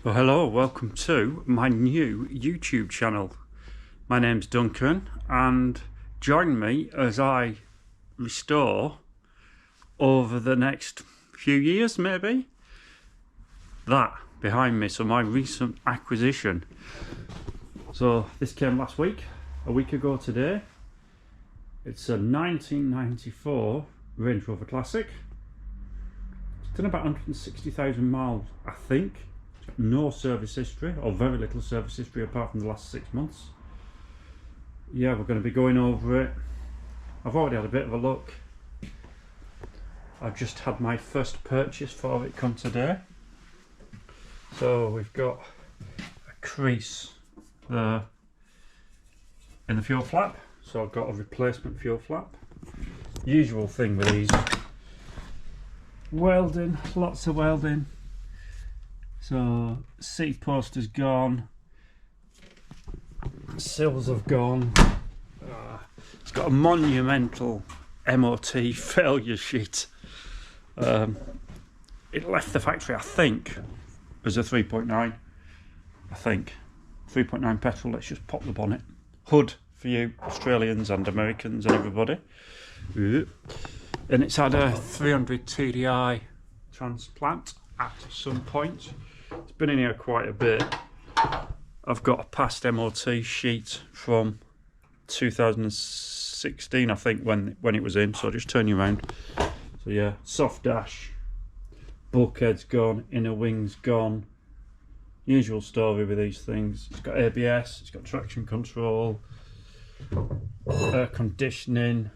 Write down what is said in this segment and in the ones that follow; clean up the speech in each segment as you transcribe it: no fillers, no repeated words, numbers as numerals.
Well, hello, welcome to my new YouTube channel. My name's Duncan, and join me as I restore over the next few years, maybe, that behind me. So my recent acquisition. So this came last week, a week ago today. It's a 1994 Range Rover Classic. It's done about 160,000 miles, I think. No service history, or very little service history apart from the last 6 months. Yeah, we're going to be going over it. I've already had a bit of a look. I've just had my first purchase for it come today. So we've got a crease there in the fuel flap. So I've got a replacement fuel flap. Usual thing with these. Welding, lots of welding. So seat post has gone, sills have gone. It's got a monumental MOT failure sheet. It left the factory, I think, as a 3.9. I think 3.9 petrol. Let's just pop the bonnet. Hood for you Australians and Americans and everybody. And it's had a 300 TDI transplant at some point. It's been in here quite a bit. I've got a past MOT sheet from 2016, I think, when it was in. So I'll just turn you around. So yeah, soft dash, bulkhead's gone, inner wing's gone. Usual story with these things. It's got ABS, it's got traction control, air conditioning.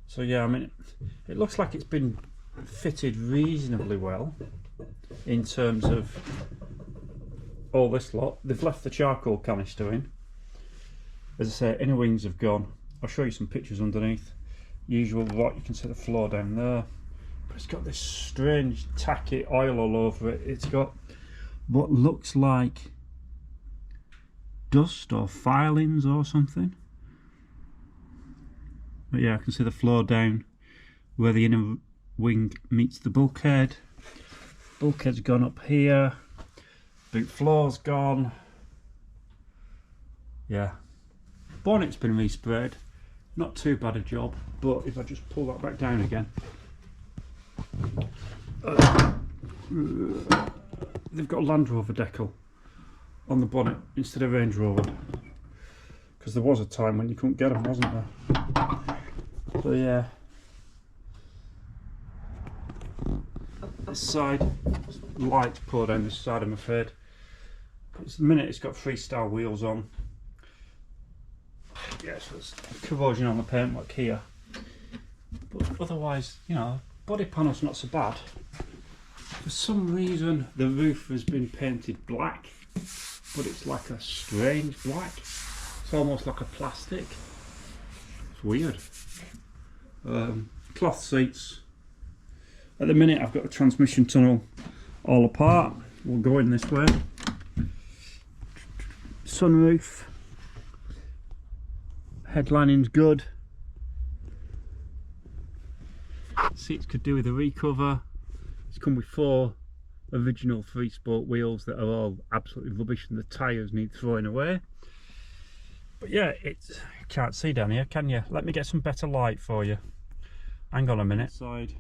So yeah, I mean, it looks like it's been fitted reasonably well in terms of all this lot. They've left the charcoal canister in. As I say, inner wings have gone. I'll show you some pictures underneath. Usual lot, you can see the floor down there. But it's got this strange tacky oil all over it. It's got what looks like dust or filings or something. But yeah, I can see the floor down where the inner wing meets the bulkhead. Bulkhead's gone up here. Boot floor's gone. Yeah. Bonnet's been resprayed. Not too bad a job, but if I just pull that back down again. They've got a Land Rover decal on the bonnet instead of Range Rover. Because there was a time when you couldn't get them, wasn't there? So yeah. This side, light pour down this side, I'm afraid. But the minute it's got freestyle wheels on. Yeah, so there's corrosion on the paintwork here. But otherwise, you know, body panel's not so bad. For some reason, the roof has been painted black, but it's like a strange black. It's almost like a plastic. It's weird. Cloth seats. At the minute I've got the transmission tunnel all apart. We'll go in this way. Sunroof. Headlining's good. Seats could do with a recover. It's come with 4 original 3-spoke wheels that are all absolutely rubbish and the tyres need throwing away. But yeah, it's, you can't see down here, can you? Let me get some better light for you. Hang on a minute. Side.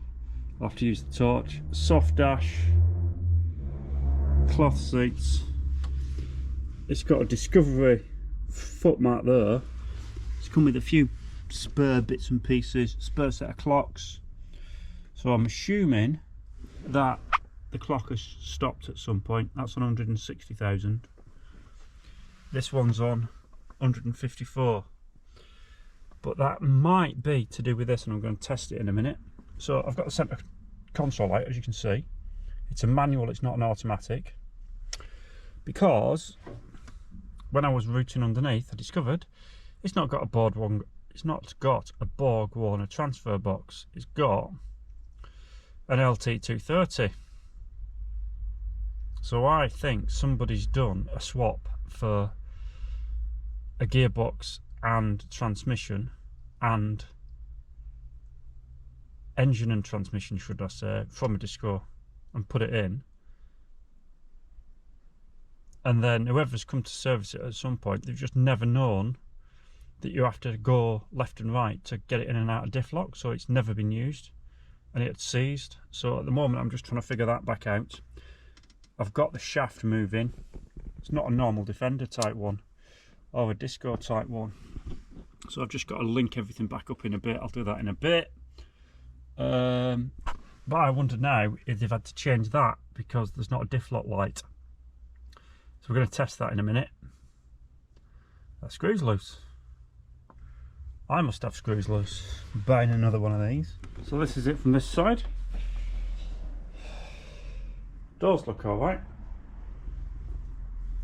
I'll have to use the torch. Soft dash, cloth seats. It's got a Discovery footmat there. It's come with a few spare bits and pieces, spare set of clocks. So I'm assuming that the clock has stopped at some point. That's on 160,000. This one's on 154. But that might be to do with this, and I'm going to test it in a minute. So I've got the centre console light, as you can see. It's a manual, it's not an automatic. Because when I was routing underneath, I discovered it's not got a Borg Warner transfer box. It's got an LT230. So I think somebody's done a swap for a gearbox and transmission and engine and transmission, should I say, from a Disco and put it in and then whoever's come to service it at some point, they've just never known that you have to go left and right to get it in and out of diff lock, so it's never been used and it's seized. So at the moment I'm just trying to figure that back out. I've got the shaft moving. It's not a normal Defender type one or a Disco type one, so I've just got to link everything back up in a bit. I'll do that in a bit. But I wonder now if they've had to change that because there's not a diff lock light. So we're going to test that in a minute. That screw's loose. I must have screws loose. I'm buying another one of these. So this is it from this side. Doors look alright.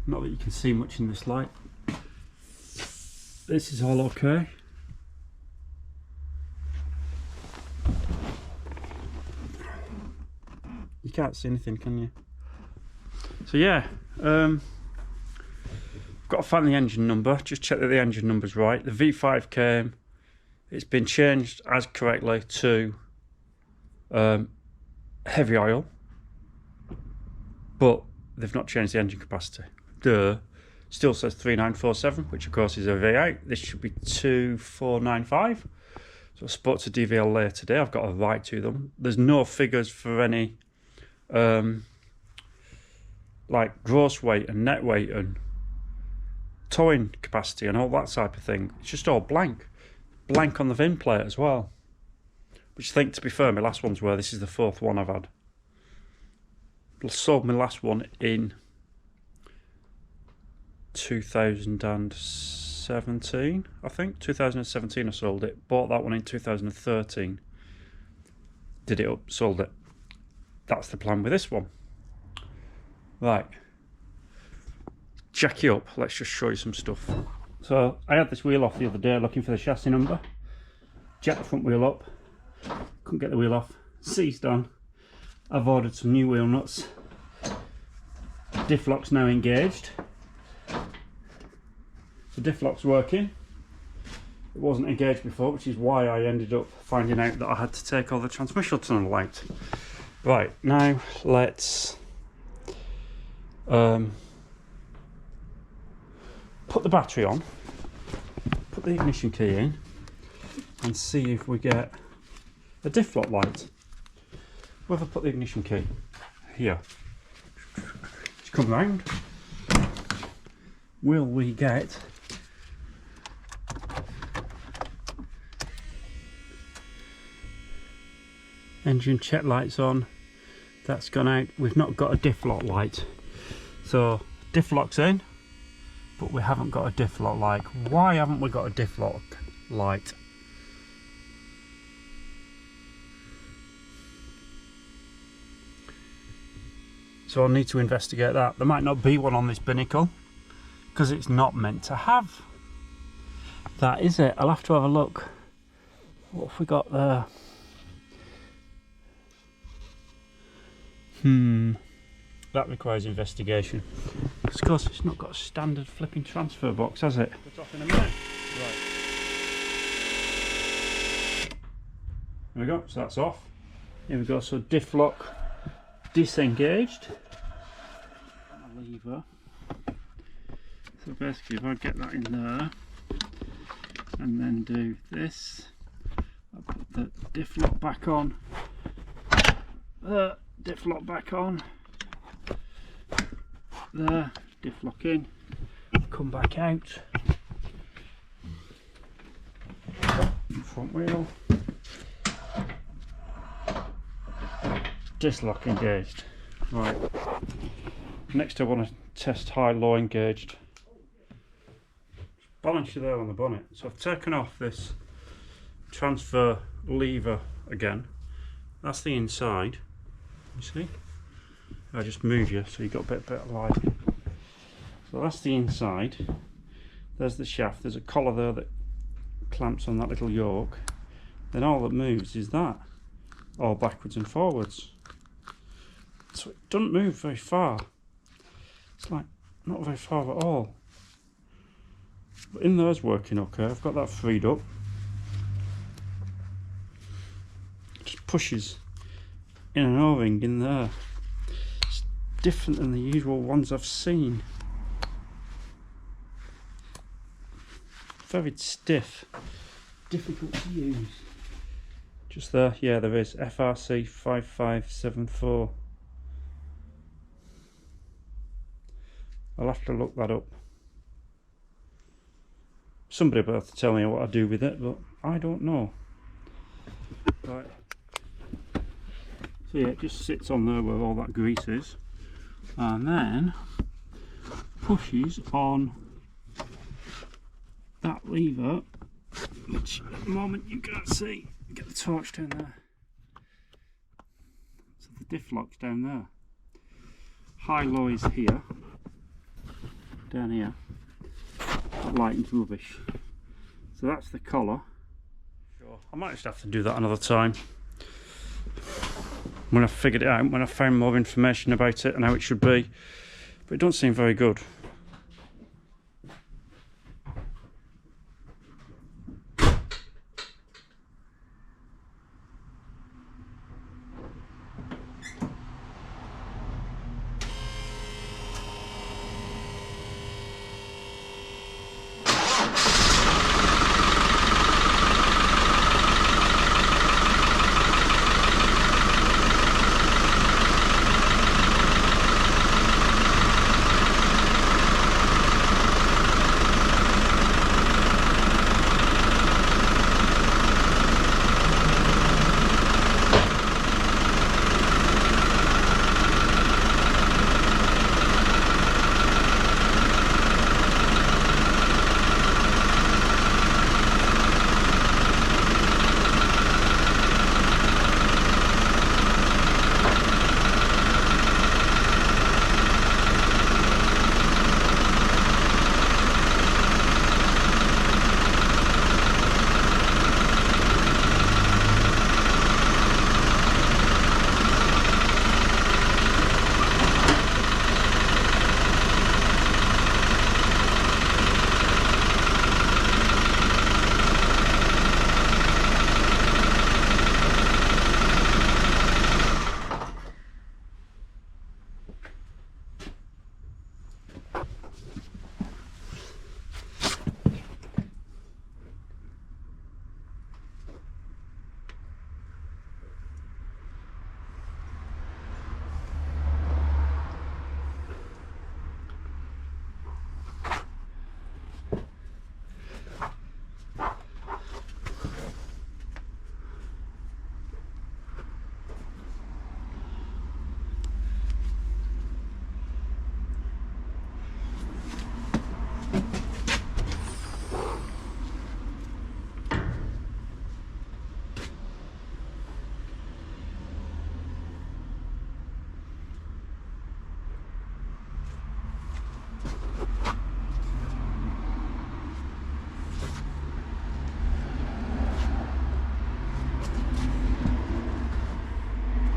Not that you can see much in this light. This is all okay. You can't see anything, can you? So yeah, got to find the engine number. Just check that the engine number's right. The V5 came. It's been changed as correctly to heavy oil, but they've not changed the engine capacity. Still says 3947, which of course is a V8. This should be 2495. So I spoke to DVL later today. I've got a write to them. There's no figures for any like gross weight and net weight and towing capacity and all that type of thing. It's just all blank on the VIN plate as well, which I think, to be fair, my last ones were. This is the fourth one I've had. I sold my last one in 2017, I think 2017 I sold it. Bought that one in 2013, did it up, sold it. That's the plan with this one. Right, jack you up, let's just show you some stuff. So I had this wheel off the other day looking for the chassis number. Jacked the front wheel up, couldn't get the wheel off, seized on. I've ordered some new wheel nuts. Diff lock's now engaged. So diff lock's working. It wasn't engaged before, which is why I ended up finding out that I had to take all the transmission tunnel out. Right, now let's put the battery on, put the ignition key in, and see if we get a diff lock light. Where have I put the ignition key? Here. Just come round. Will we get engine check lights on? That's gone out. We've not got a diff lock light. So diff lock's in, but we haven't got a diff lock light. Why haven't we got a diff lock light? So I'll need to investigate that. There might not be one on this binnacle because it's not meant to have that, is it? I'll have to have a look. What have we got there? That requires investigation. Of course, it's not got a standard flipping transfer box, has it? Put off in a minute. Right. There we go. So that's off. Here we go. So diff lock disengaged. A lever. So basically, if I get that in there and then do this, I'll put the diff lock back on. Diff lock back on. There, diff lock in, come back out, front wheel, disc lock engaged. Right, next I want to test high-low engaged. Balance you there on the bonnet. So I've taken off this transfer lever again. That's the inside, you see? I just move you so you've got a bit better light. So that's the inside. There's the shaft. There's a collar there that clamps on that little yoke. Then all that moves is that, all backwards and forwards. So it doesn't move very far. It's like not very far at all. But in there's working okay. I've got that freed up. It just pushes in an O-ring in there. Different than the usual ones I've seen. very stiff, difficult to use. Just there, yeah, there is FRC 5574. I'll have to look that up. Somebody will have to tell me what I do with it, but I don't know. Right. So yeah, it just sits on there where all that grease is, and then pushes on that lever, which at the moment you can't see. Get the torch down there. So the diff lock's down there. High low is here, down here. That lighting's rubbish. So that's the collar. Sure. I might just have to do that another time when I've figured it out, when I've found more information about it and how it should be. But it don't seem very good.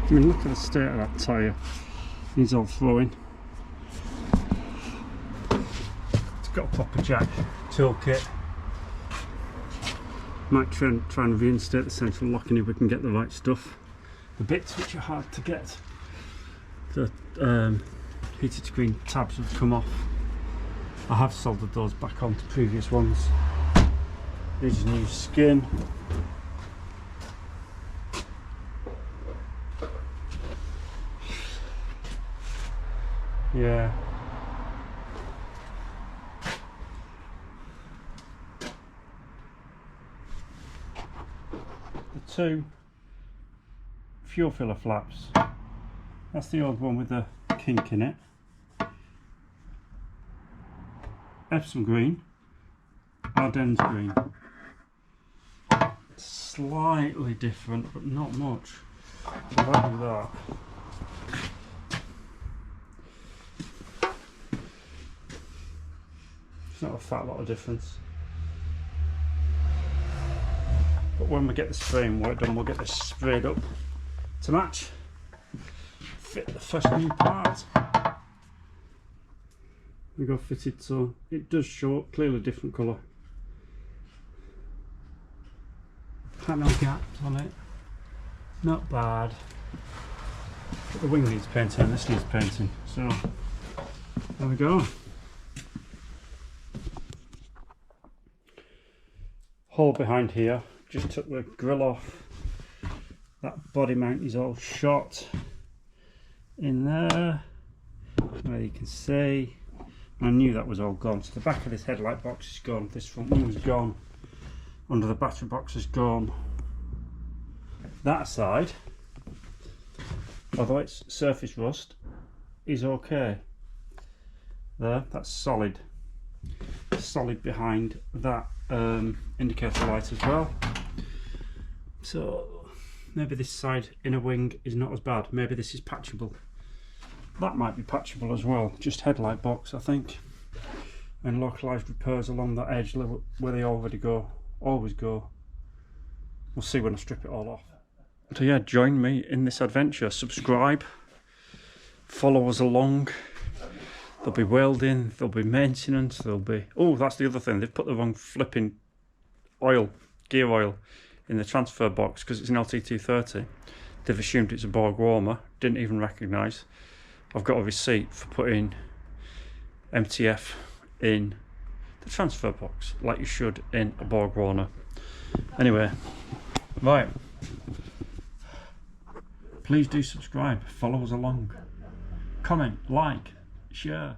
I mean, look at the state of that tyre. Needs all throwing. It's got a proper jack toolkit. Might try and reinstate the central locking if we can get the right stuff. The bits which are hard to get, the heated screen tabs have come off. I have soldered those back onto previous ones. This is new skin. Yeah. The two fuel filler flaps. That's the old one with the kink in it. Epsom green, Ardennes green. Slightly different, but not much. So if I do that. It's not a fat lot of difference. But when we get the spraying work done, we'll get this sprayed up to match. Fit the first new part. We got fitted, so it does show clearly different colour. Panel gaps on it, not bad. But the wing needs painting, this needs painting. So there we go. hole behind here. Just took the grill off. That body mount is all shot in there, where you can see. I knew that was all gone. So the back of this headlight box is gone. This front one was gone. Under the battery box is gone. That side, although it's surface rust, is okay. There, that's solid. Solid behind that indicator light as well. So maybe this side inner wing is not as bad. Maybe this is patchable. That might be patchable as well. Just headlight box, I think. And localised repairs along that edge where they already go, always go. We'll see when I strip it all off. So yeah, join me in this adventure. Subscribe, follow us along. There'll be welding, there'll be maintenance, there'll be... Oh, that's the other thing. They've put the wrong flipping oil, gear oil, in the transfer box because it's an LT230. They've assumed it's a Borg warmer. Didn't even recognise. I've got a receipt for putting MTF in the transfer box, like you should in a Borg warmer. Anyway, right. Please do subscribe, follow us along, comment, like, share.